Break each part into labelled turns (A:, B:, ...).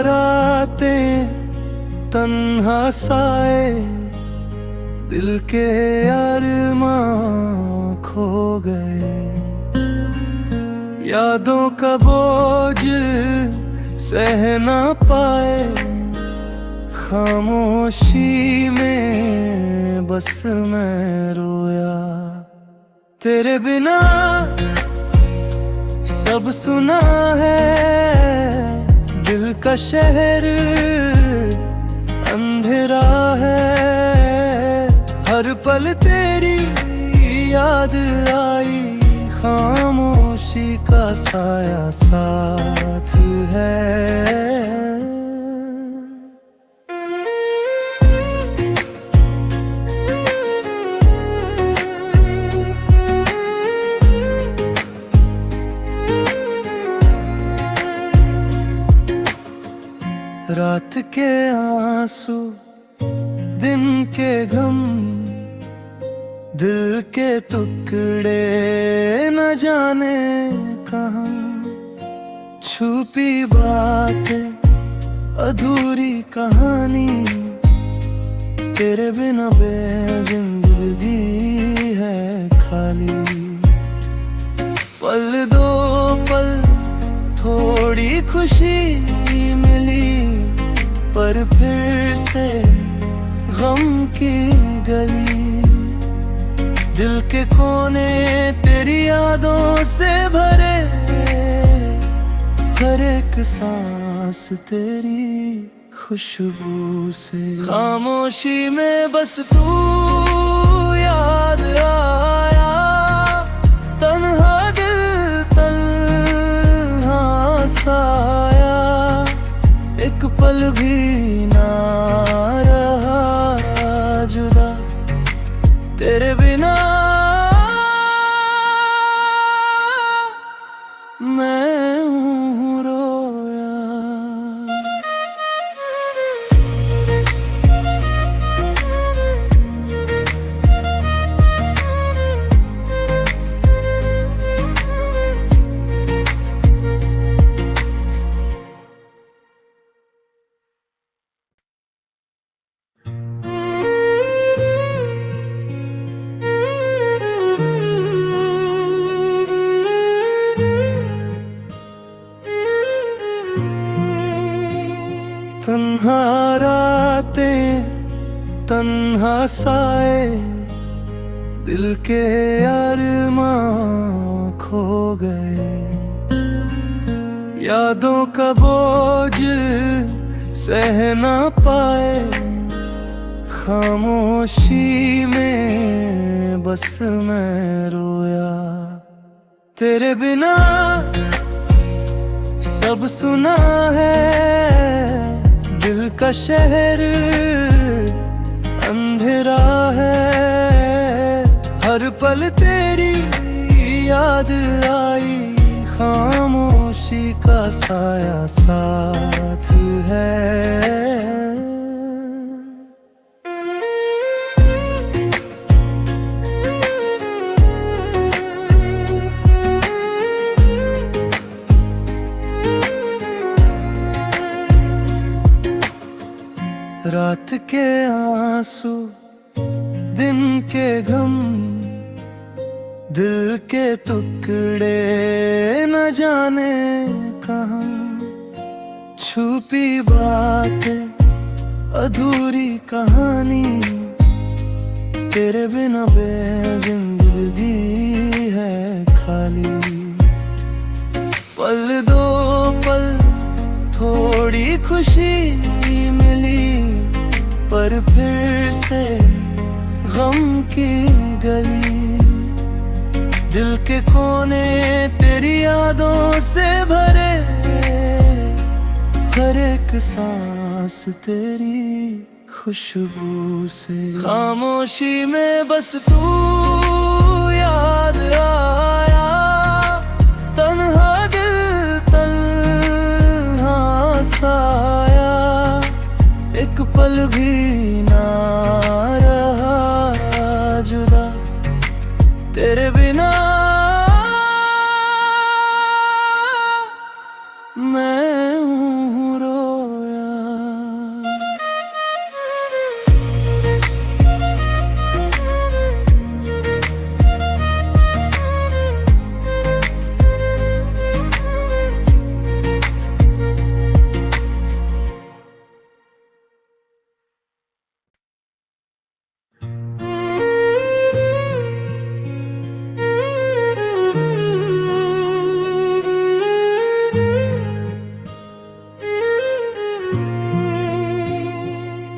A: रातें तन्हा साए, दिल के अरमां खो गए। यादों का बोझ सह ना पाए, खामोशी में बस मैं रोया। तेरे बिना सब सुना है, दिल का शहर अंधेरा है। हर पल तेरी याद आई, खामोशी का साया साथ है। रात के आंसू, दिन के गम, दिल के टुकड़े न जाने कहाँ। छुपी बातें, अधूरी कहानी, तेरे बिना बेजिंदगी है खाली। पल दो पल थोड़ी खुशी मिली, पर फिर से गम की गली। दिल के कोने तेरी यादों से भरे, हर एक सांस तेरी खुशबू से। खामोशी में बस तू याद आया, तन्हा दिल तन्हा साया। एक पल भी ना रहा जुदा, तेरे बिना मैं हूँ रोया। तन्हा रातें तन्हा साए, दिल के अरमां खो गए। यादों का बोझ सह ना पाए, खामोशी में बस मैं रोया। तेरे बिना सब सुना है, दिल का शहर अंधेरा है। हर पल तेरी याद आई, खामोशी का साया साथ है। रात के आंसू, दिन के गम, दिल के टुकड़े न जाने कहाँ। छुपी बातें, अधूरी कहानी, तेरे बिना बेजिंदगी है खाली। पल दो पल थोड़ी खुशी मिली, पर फिर से गम की गली। दिल के कोने तेरी यादों से भरे, हर एक सांस तेरी खुशबू से। खामोशी में बस तू याद आया, तन्हा दिल तन्हा साया। एक पल भी ना रहा जुदा, तेरे बिना मैं हूँ रोया।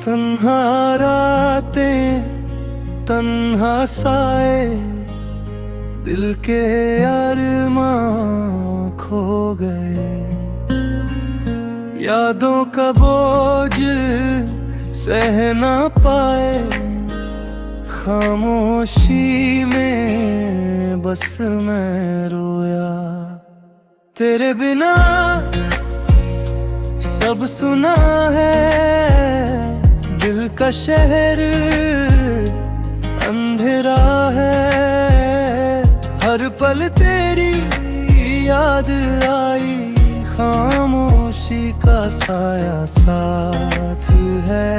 A: तन्हा रातें तन्हा साए, दिल के अरमां खो गए। यादों का बोझ सह ना पाए, खामोशी में बस मैं रोया। तेरे बिना सब सुना है, दिल का शहर अंधेरा है। हर पल तेरी याद आई, खामोशी का साया साथ है।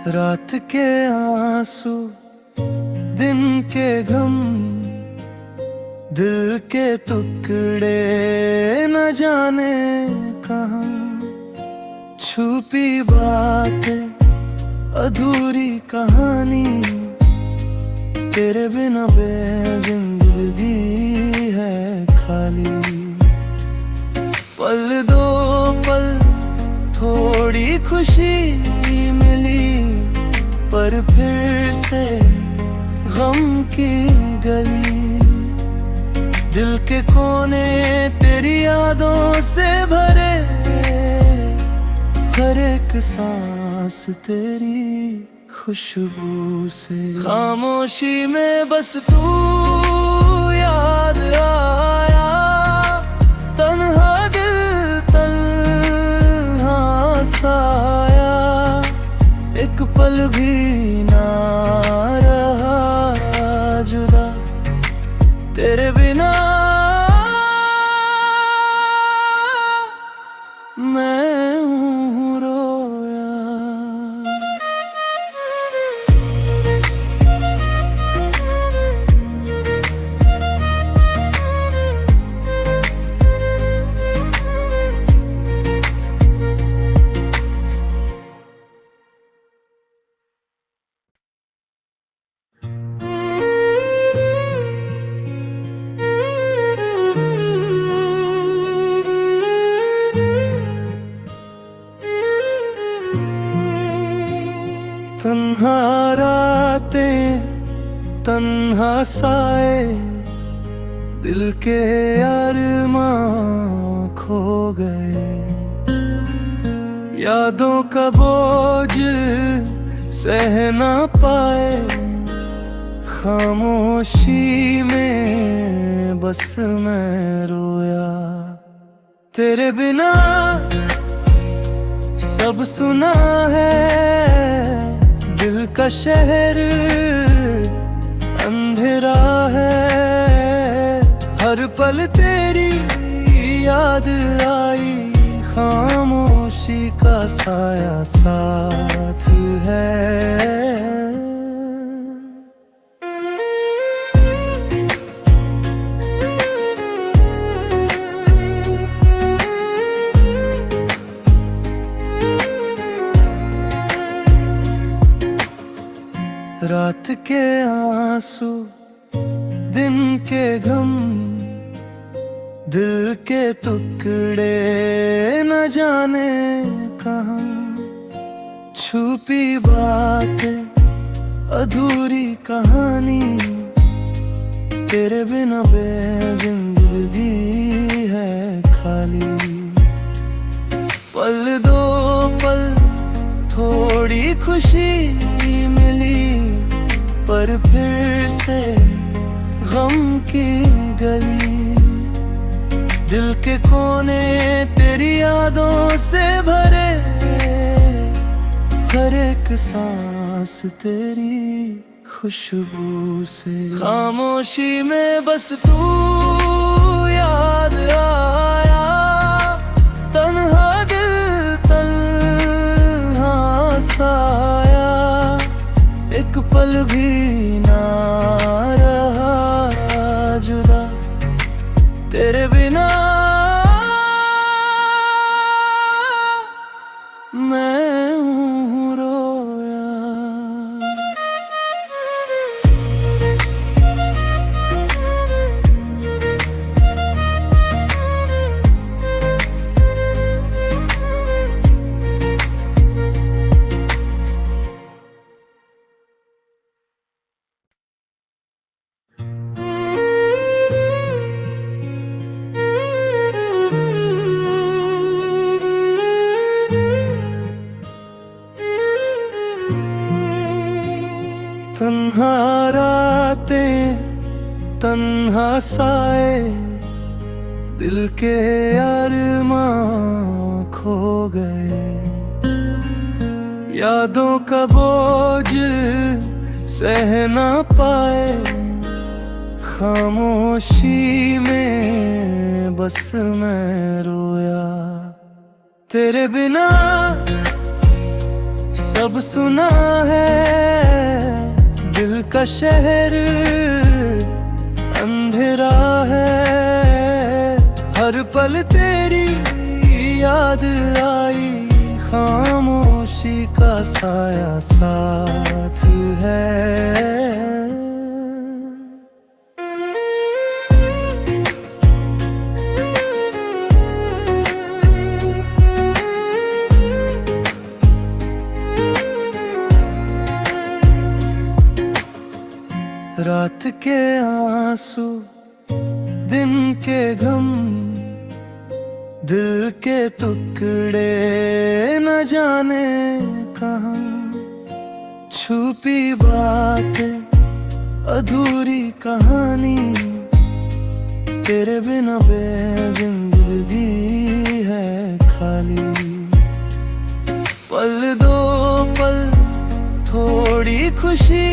A: रात के आंसू, दिन के गम, दिल के टुकड़े न जाने कहाँ। छुपी बातें, अधूरी कहानी, तेरे बिना बेजिंदगी है खाली। पल दो पल थोड़ी खुशी मिली, पर फिर से गम की गली। दिल के कोने तेरी यादों से भरे, हर एक सांस तेरी खुशबू से। खामोशी में बस तू याद आया, तन्हा दिल तन्हा साया। एक पल भी ना रहा जुदा, तेरे बिना मैं हूँ रोया। तन्हा रातें तन्हा साए, दिल के अरमां खो गए। यादों का बोझ सह ना पाए, खामोशी में बस मैं रोया। तेरे बिना सब सुना है, दिल का शहर अंधेरा है। हर पल तेरी याद आई, खामोशी का साया साथ है। रात के आंसू, दिन के गम, दिल के टुकड़े न जाने कहाँ। छुपी बातें, अधूरी कहानी, तेरे बिना बेजिंदगी है खाली। पल दो पल थोड़ी खुशी मिली, पर फिर से गम की गली। दिल के कोने तेरी यादों से भरे, हर एक सांस तेरी खुशबू से। खामोशी में बस तू याद आया, तन्हा दिल तन्हा साया। एक पल भी ना रहा जुदा, तेरे बिना मैं हूँ तन्हा रातें तन्हा साए, दिल के अरमां खो गए। यादों का बोझ सह ना पाए, खामोशी में बस मैं रोया। तेरे बिना सब सुना है, दिल का शहर अंधेरा है। हर पल तेरी याद आई, खामोशी का साया साथ है। रात के आंसू, दिन के गम, दिल के टुकड़े न जाने कहाँ। छुपी बातें, अधूरी कहानी, तेरे बिना बेजिंदगी है खाली। पल दो पल थोड़ी खुशी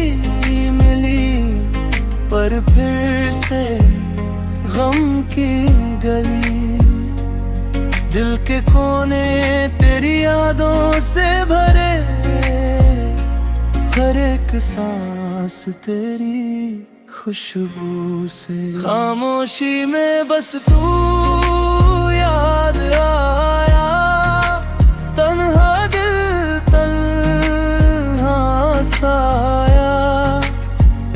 A: मिली, पर फिर से गम की गली। दिल के कोने तेरी यादों से भरे, हर एक सांस तेरी खुशबू से। खामोशी में बस तू याद आया, तन्हा दिल तन्हा साया।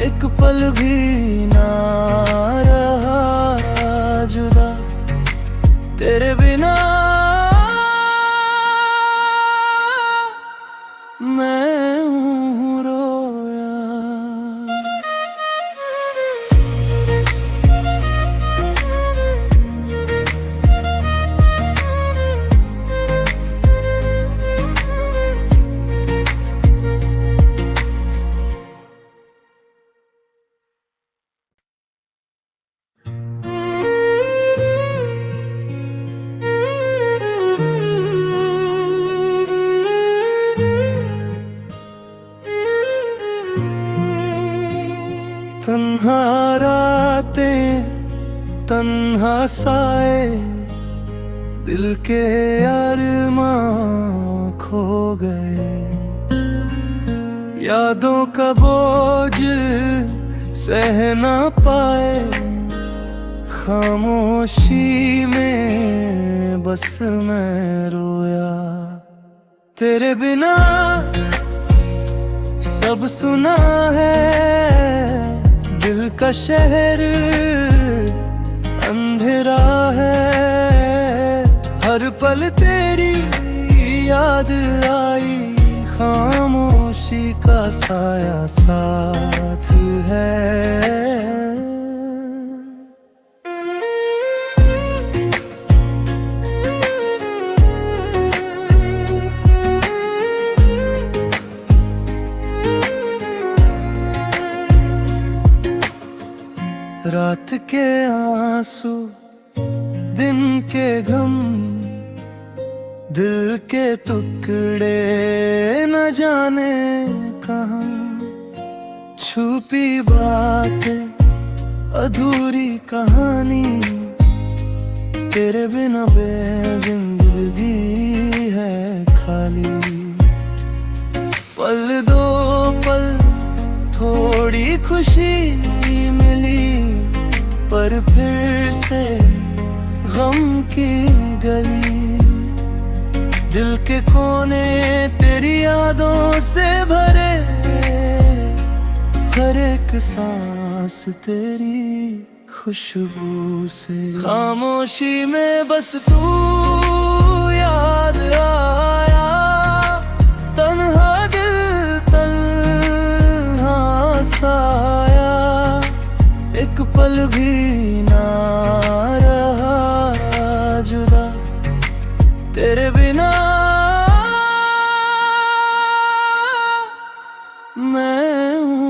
A: एक पल भी ना रहा जुदा, तेरे बिना मैं हूँ रोया। तन्हा रातें तन्हा साए, दिल के अरमां खो गए। यादों का बोझ सह ना पाए, खामोशी में बस मैं रोया। तेरे बिना सब सुना है, दिल का शहर अंधेरा है। हर पल तेरी याद आई, खामोशी का साया साथ है। रात के आंसू, दिन के गम, दिल के टुकड़े न जाने कहाँ। छुपी बातें, अधूरी कहानी, तेरे बिना बेजिंदगी है खाली। पल दो पल थोड़ी खुशी मिली, पर फिर से गम की गली। दिल के कोने तेरी यादों से भरे, हर एक सांस तेरी खुशबू से। खामोशी में बस तू याद आया, तन्हा दिल तन्हा साया। एक पल भी ना रहा जुदा, तेरे बिना मैं हूँ।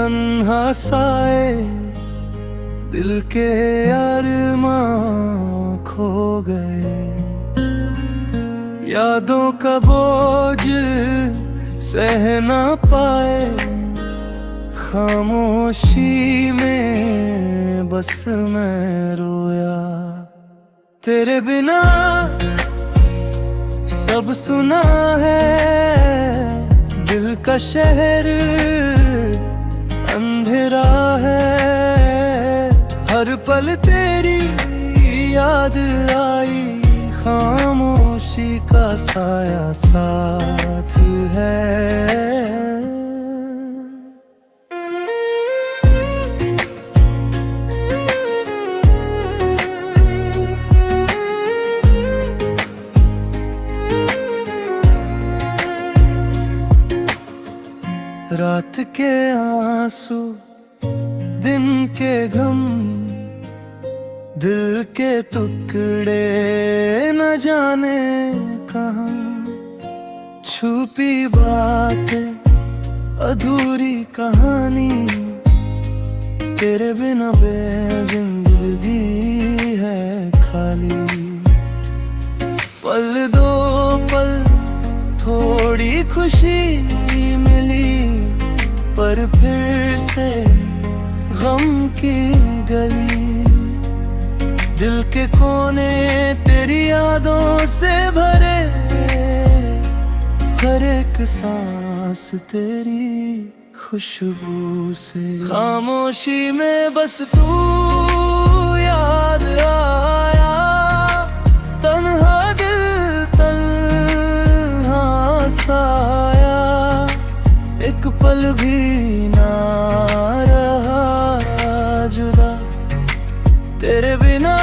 A: तन्हा साए दिल के अरमां खो गए। यादों का बोझ सह ना पाए, खामोशी में बस मैं रोया। तेरे बिना सब सुना है, दिल का शहर अंधेरा है। हर पल तेरी याद आई, खामोशी का साया साथ है। रात के आंसू, दिन के गम, दिल के टुकड़े न जाने कहाँ। छुपी बातें, अधूरी कहानी, तेरे बिना बेजिंदगी है खाली। पल दो पल थोड़ी खुशी मिली, पर फिर से गम की गली। दिल के कोने तेरी यादों से भरे, हर एक सांस तेरी खुशबू से। खामोशी में बस तू याद आया, तन्हा दिल तन्हा साया। एक पल भी ना रहा जुदा, तेरे बिना